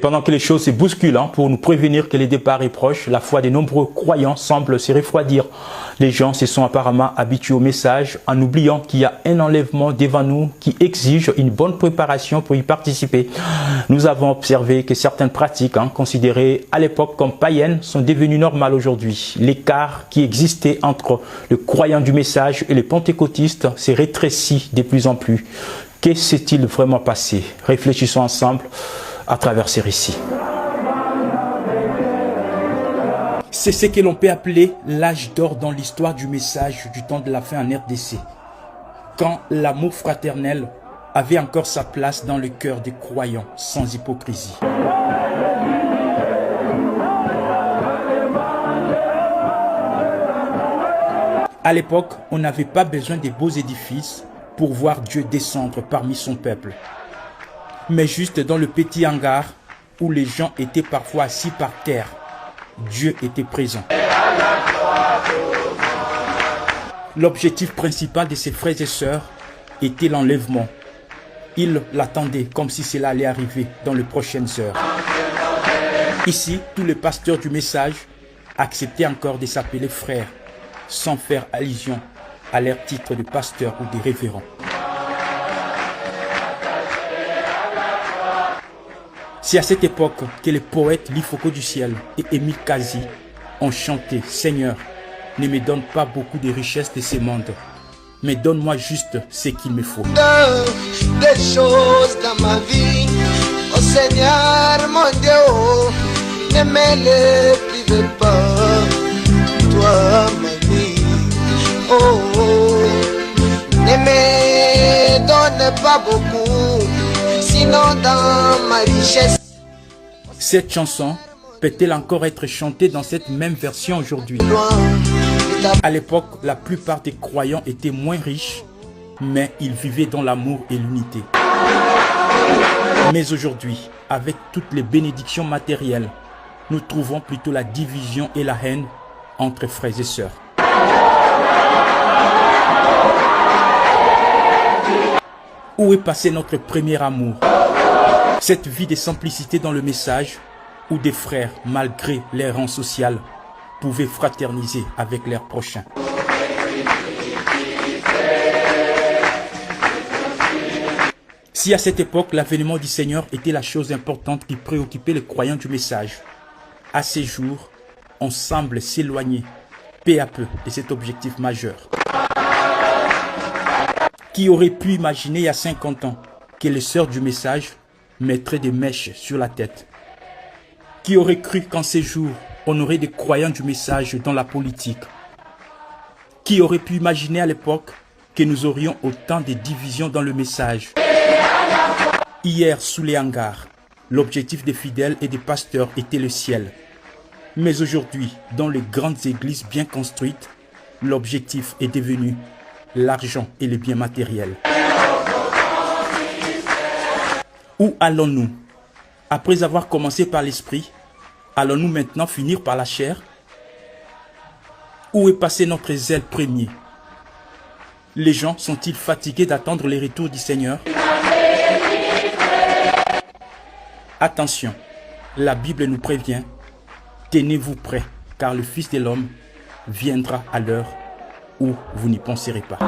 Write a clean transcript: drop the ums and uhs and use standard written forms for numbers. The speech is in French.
Pendant que les choses se bousculent pour nous prévenir que le départ est proche, la foi des nombreux croyants semble se refroidir. Les gens se sont apparemment habitués au message en oubliant qu'il y a un enlèvement devant nous qui exige une bonne préparation pour y participer. Nous avons observé que certaines pratiques considérées à l'époque comme païennes sont devenues normales aujourd'hui. L'écart qui existait entre le croyant du message et les pentecôtistes s'est rétréci de plus en plus. Que s'est-il vraiment passé? Réfléchissons ensemble à travers ces récits. C'est ce que l'on peut appeler l'âge d'or dans l'histoire du message du temps de la fin en RDC, quand l'amour fraternel avait encore sa place dans le cœur des croyants sans hypocrisie. À l'époque, on n'avait pas besoin de beaux édifices pour voir Dieu descendre parmi son peuple, mais juste dans le petit hangar où les gens étaient parfois assis par terre, Dieu était présent. L'objectif principal de ses frères et sœurs était l'enlèvement. Ils l'attendaient comme si cela allait arriver dans les prochaines heures. Ici, tous les pasteurs du message acceptaient encore de s'appeler frères, sans faire allusion à leur titre de pasteur ou de révérend. C'est à cette époque que les poètes Lifoko du ciel et Émile Kazi ont chanté « Seigneur, ne me donne pas beaucoup de richesses de ce monde, mais donne-moi juste ce qu'il me faut. » Des choses dans ma vie, oh Seigneur mon Dieu, ne me les prive pas, toi ma vie, oh, ne me donne pas beaucoup, sinon dans ma richesse. Cette chanson peut-elle encore être chantée dans cette même version aujourd'hui? À l'époque, la plupart des croyants étaient moins riches, mais ils vivaient dans l'amour et l'unité. Mais aujourd'hui, avec toutes les bénédictions matérielles, nous trouvons plutôt la division et la haine entre frères et sœurs. Où est passé notre premier amour? Cette vie de simplicité dans le message, où des frères, malgré leur rang social, pouvaient fraterniser avec leurs prochains. Si à cette époque, l'avènement du Seigneur était la chose importante qui préoccupait les croyants du message, à ces jours, on semble s'éloigner peu à peu de cet objectif majeur. Qui aurait pu imaginer il y a 50 ans que les sœurs du message mettraient des mèches sur la tête? Qui aurait cru qu'en ces jours, on aurait des croyants du message dans la politique? Qui aurait pu imaginer à l'époque que nous aurions autant de divisions dans le message? Hier, sous les hangars, l'objectif des fidèles et des pasteurs était le ciel. Mais aujourd'hui, dans les grandes églises bien construites, l'objectif est devenu l'argent et les biens matériels. Où allons-nous? Après avoir commencé par l'esprit, allons-nous maintenant finir par la chair? Où est passé notre zèle premier? Les gens sont-ils fatigués d'attendre le retour du Seigneur? Attention, la Bible nous prévient, tenez-vous prêts, car le Fils de l'homme viendra à l'heure où vous n'y penserez pas.